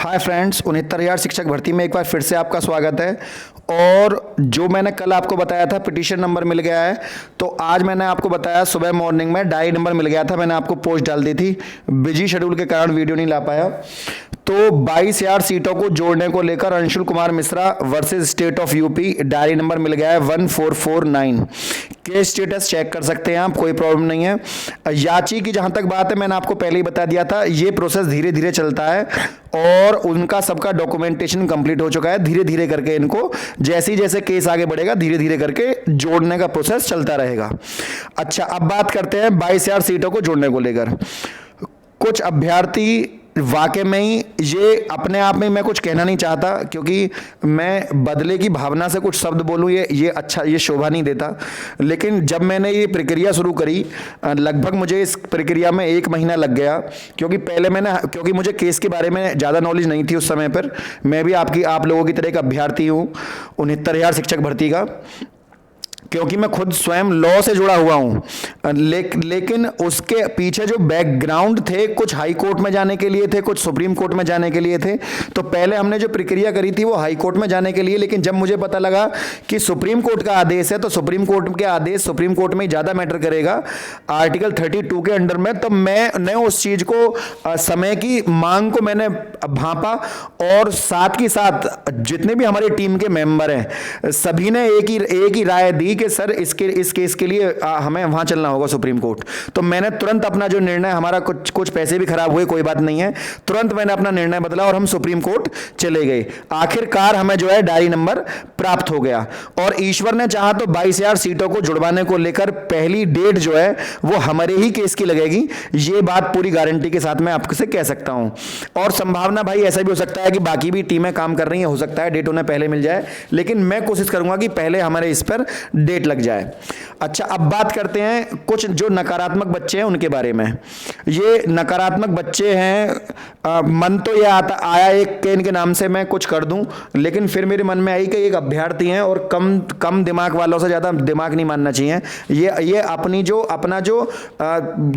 Hi friends, 69,000 शिक्षक भर्ती में एक बार फिर से आपका स्वागत है। और जो मैंने कल आपको बताया था पिटीशन नंबर मिल गया है, तो आज मैंने आपको बताया सुबह मॉर्निंग में डायरी नंबर मिल गया था। मैंने आपको पोस्ट डाल दी थी, बिजी शेड्यूल के कारण वीडियो नहीं ला पाया। तो 22,000 सीटों को जोड़ने को लेकर Anshul Kumar Mishra versus state of UP, diary number मिल गया है 1449। केस स्टेटस चेक कर सकते हैं आप, कोई प्रॉब्लम नहीं है। याची की जहां तक बात है, मैंने आपको पहले ही बता दिया था, ये प्रोसेस धीरे धीरे चलता है और उनका सबका डॉक्यूमेंटेशन कंप्लीट हो चुका है। धीरे धीरे करके इनको जैसे जैसे केस आगे बढ़ेगा धीरे धीरे करके जोड़ने का प्रोसेस चलता रहेगा। अच्छा, अब बात करते हैं 22,000 सीटों को जोड़ने को लेकर। कुछ अभ्यर्थी वाकई में ही, ये अपने आप में मैं कुछ कहना नहीं चाहता क्योंकि मैं बदले की भावना से कुछ शब्द बोलूं, ये अच्छा, ये शोभा नहीं देता। लेकिन जब मैंने ये प्रक्रिया शुरू करी, लगभग मुझे इस प्रक्रिया में 1 महीना लग गया। क्योंकि मुझे केस के बारे में ज़्यादा नॉलेज नहीं थी उस समय पर। मैं भी आप लोगों की तरह एक अभ्यर्थी हूँ 69,000 शिक्षक भर्ती का, क्योंकि मैं खुद स्वयं लॉ से जुड़ा हुआ हूं। लेकिन उसके पीछे जो बैकग्राउंड थे, कुछ हाई कोर्ट में जाने के लिए थे, कुछ सुप्रीम कोर्ट में जाने के लिए थे। तो पहले हमने जो प्रक्रिया करी थी वो हाई कोर्ट में जाने के लिए, लेकिन जब मुझे पता लगा कि सुप्रीम कोर्ट का आदेश है तो सुप्रीम कोर्ट के आदेश सुप्रीम कोर्ट में ही ज़्यादा मैटर करेगा आर्टिकल 32 के अंडर में। तो मैंने उस चीज़ को, समय की मांग को मैंने भांपा और साथ ही साथ जितने भी हमारी टीम के मेंबर हैं सभी ने एक ही राय दी कि सर इस केस के लिए हमें वहां चलना होगा सुप्रीम कोर्ट। तो मैंने तुरंत अपना जो निर्णय, हमारा कुछ पैसे भी खराब हुए, कोई बात नहीं है, तुरंत मैंने अपना निर्णय बदला और हम सुप्रीम कोर्ट चले गए। आखिरकार हमें जो है डायरी नंबर प्राप्त हो गया और ईश्वर ने चाहा तो 22,000 सीटों को जुड़वाने को लेकर पहली डेट जो है वो हमारे ही केस की लगेगी। ये बात पूरी गारंटी के साथ मैं आपसे कह सकता हूं। और संभावना भाई ऐसा भी हो सकता है कि बाकी भी टीमें काम कर रही हैं, हो सकता है डेट उन्हें पहले मिल जाए, लेकिन मैं कोशिश करूंगा कि पहले हमारे इस पर डेट लग जाए। अच्छा, अब बात करते हैं कुछ जो नकारात्मक बच्चे हैं उनके बारे में। ये नकारात्मक बच्चे हैं, मन तो ये आया एक के इनके नाम से मैं कुछ कर दूं, लेकिन फिर मेरे मन में आई कि एक अभ्यर्थी हैं और कम दिमाग वालों से ज़्यादा दिमाग नहीं मानना चाहिए। ये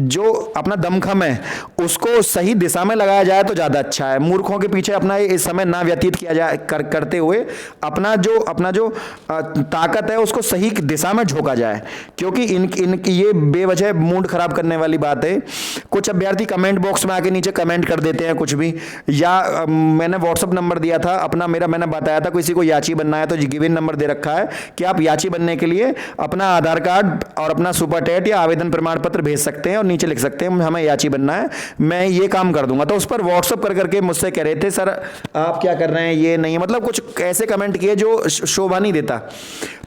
जो अपना दमखम है उसको सही दिशा में लगाया जाए तो ज़्यादा अच्छा है। मूर्खों के पीछे अपना इस समय ना व्यतीत किया जाए करते हुए अपना जो ताकत है उसको सही दिशा में झोंका जाए, क्योंकि इनकी ये बेवजह मूड खराब करने वाली बात है। कुछ अभ्यर्थी कमेंट बॉक्स में आके नीचे कमेंट कर देते हैं कुछ भी, या मैंने व्हाट्सअप नंबर दिया था अपना, मैंने बताया था किसी को याची बनना है तो गिवन नंबर दे रखा है कि आप याची बनने के लिए अपना आधार कार्ड और अपना सुपर टेट या आवेदन प्रमाण पत्र भेज सकते हैं और नीचे लिख सकते हैं हमें याची बनना है, मैं ये काम कर दूंगा। तो उस पर व्हाट्सअप कर करके मुझसे कह रहे थे सर आप क्या कर रहे हैं, ये नहीं, मतलब कुछ ऐसे कमेंट किए जो शोभा नहीं देता।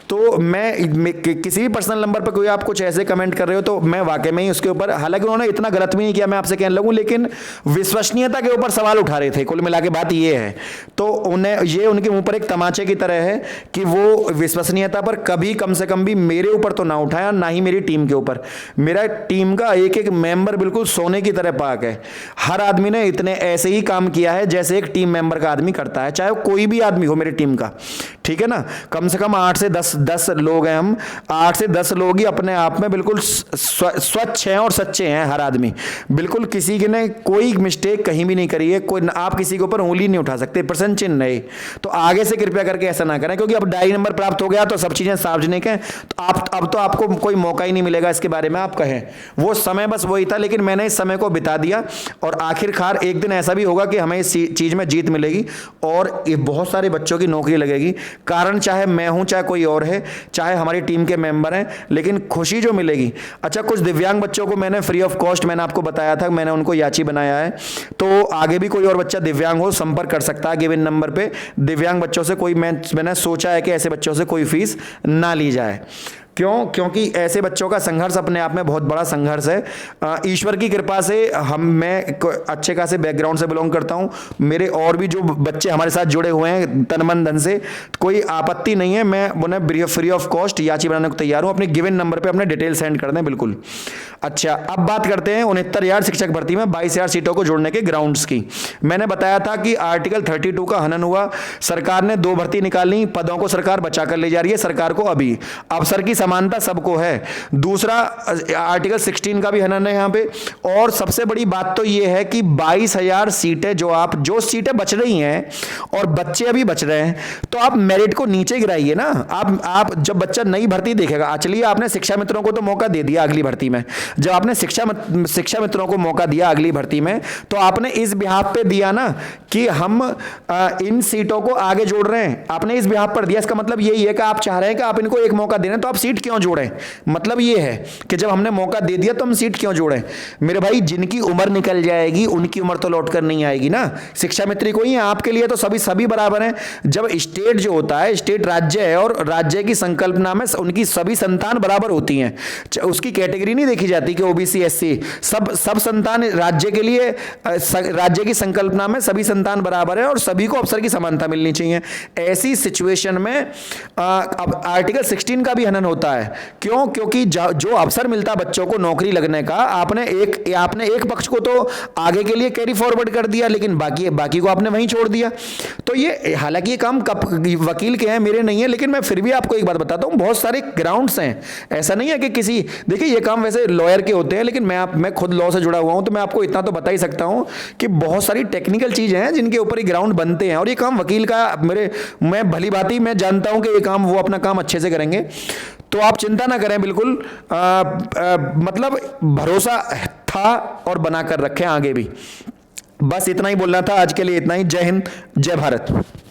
तो मैं किसी भी पर्सनल नंबर पर कोई आप कुछ ऐसे कमेंट कर रहे हो तो मैं वाकई में ही उसके ऊपर, हालांकि उन्होंने इतना गलत भी नहीं किया मैं आपसे कहने लगूं, लेकिन विश्वसनीयता के ऊपर सवाल उठा रहे थे। कुल मिला के बात ये है, तो उन्हें ये उनके मुंह पर एक तमाचे की तरह है कि वो विश्वसनीयता पर कभी कम से कम भी मेरे ऊपर तो ना उठाया, ना ही मेरी टीम के ऊपर। मेरा टीम का एक एक मेंबर बिल्कुल सोने की तरह पाक है। हर आदमी ने इतने ऐसे ही काम किया है जैसे एक टीम मेंबर का आदमी करता है, चाहे कोई भी आदमी हो मेरी टीम का, ठीक है ना। कम से कम 8 से 10 लोग हैं हम, 8 से 10 लोग ही अपने आप में बिल्कुल स्वच्छ हैं और सच्चे हैं। हर आदमी बिल्कुल, किसी के ने कोई मिस्टेक कहीं भी नहीं करी है, कोई आप किसी के ऊपर उंगली नहीं उठा सकते, प्रश्न चिन्ह नहीं। तो आगे से कृपया करके ऐसा ना करें, क्योंकि अब डायरी नंबर प्राप्त हो गया तो सब चीजें सार्वजनिक हैं, तो अब तो आपको कोई मौका ही नहीं मिलेगा इसके बारे में आप कहें। वो समय बस वही था, लेकिन मैंने इस समय को बिता दिया और आखिरकार एक दिन ऐसा भी होगा कि हमें इस चीज में जीत मिलेगी और ये बहुत सारे बच्चों की नौकरी लगेगी। कारण चाहे मैं हूं, चाहे कोई और है, चाहे हमारी टीम के मेंबर हैं, लेकिन खुशी जो मिलेगी। अच्छा, कुछ दिव्यांग बच्चों को मैंने फ्री ऑफ कॉस्ट, मैंने आपको बताया था, मैंने उनको याची बनाया है। तो आगे भी कोई और बच्चा दिव्यांग हो संपर्क कर सकता है गिवन नंबर पे। दिव्यांग बच्चों से मैंने सोचा है कि ऐसे बच्चों से कोई फीस ना ली जाए। क्योंकि ऐसे बच्चों का संघर्ष अपने आप में बहुत बड़ा संघर्ष है। ईश्वर की कृपा से मैं अच्छे खासे बैकग्राउंड से बिलोंग करता हूं, मेरे और भी जो बच्चे हमारे साथ जुड़े हुए हैं तन मन धन से, कोई आपत्ति नहीं है, मैं उन्हें फ्री ऑफ कॉस्ट याची बनाने को तैयार हूं। अपने गिवन नंबर पे अपने डिटेल सेंड कर दें बिल्कुल। अच्छा, अब बात करते हैं 69,000 शिक्षक भर्ती में 22,000 सीटों को जोड़ने के ग्राउंड्स की। मैंने बताया था कि आर्टिकल 32 का हनन हुआ, सरकार ने 2 भर्ती निकाली, पदों को सरकार बचा कर ले जा रही है। सरकार को अभी अफसर की समानता सबको है। दूसरा आर्टिकल 16 का भी हनन है यहाँ पे। और सबसे बड़ी बात तो ये है कि 22,000 सीटें जो सीटें बच रही हैं और बच्चे अभी बच रहे हैं, तो आप मेरिट को नीचे गिराइए ना। आप जब बच्चा नई भर्ती देखेगा, चलिए आपने शिक्षा मित्रों को तो मौका दे दिया अगली भर्ती में, जब आपने शिक्षा मित्रों को मौका दिया अगली भर्ती में, तो आपने इस बिहाफ पे दिया ना कि हम इन सीटों को आगे जोड़ रहे हैं, आपने इस बिहाफ पर दिया। इसका मतलब यही है कि आप चाह रहे हैं कि आप इनको एक मौका दे रहे हैं, तो आप सीट क्यों जोड़ें। मतलब ये है कि जब हमने मौका दे दिया तो हम सीट क्यों जोड़ें। मेरे भाई, जिनकी उम्र निकल जाएगी उनकी उम्र तो लौट कर नहीं आएगी ना। शिक्षा मित्री कोई है, आपके लिए तो सभी बराबर हैं। जब स्टेट जो होता है, स्टेट राज्य है, और राज्य की संकल्पना में उनकी सभी संतान बराबर होती हैं, उसकी कैटेगरी नहीं देखी जाती कि ओबीसी एससी, सब संतान राज्य के लिए, राज्य की संकल्पना में सभी संतान बराबर है और सभी को अवसर की समानता मिलनी चाहिए। ऐसी सिचुएशन में अब आर्टिकल 16 का भी हनन होता है। क्यों? क्योंकि जो अवसर मिलता बच्चों को नौकरी लगने का, आपने एक पक्ष को तो आगे के लिए कैरी फॉरवर्ड कर दिया, लेकिन बाकी को आपने वहीं छोड़ दिया। तो ये, हालांकि ये काम वकील के हैं, मेरे नहीं है, लेकिन मैं फिर भी आपको एक बात बताता हूं, बहुत सारे ग्राउंड्स हैं। ऐसा नहीं है कि देखिए ये काम वैसे लॉयर के होते हैं, लेकिन मैं खुद लॉ से जुड़ा हुआ हूं, तो मैं आपको इतना तो बता ही सकता हूं कि बहुत सारी टेक्निकल चीजें हैं जिनके ऊपर ये ग्राउंड बनते हैं, और ये काम वकील का मैं भली भांति मैं जानता हूं कि ये काम वो अपना काम अच्छे से करेंगे। तो आप चिंता ना करें बिल्कुल, मतलब भरोसा था और बनाकर रखें आगे भी। बस इतना ही बोलना था आज के लिए, इतना ही। जय हिंद, जय भारत।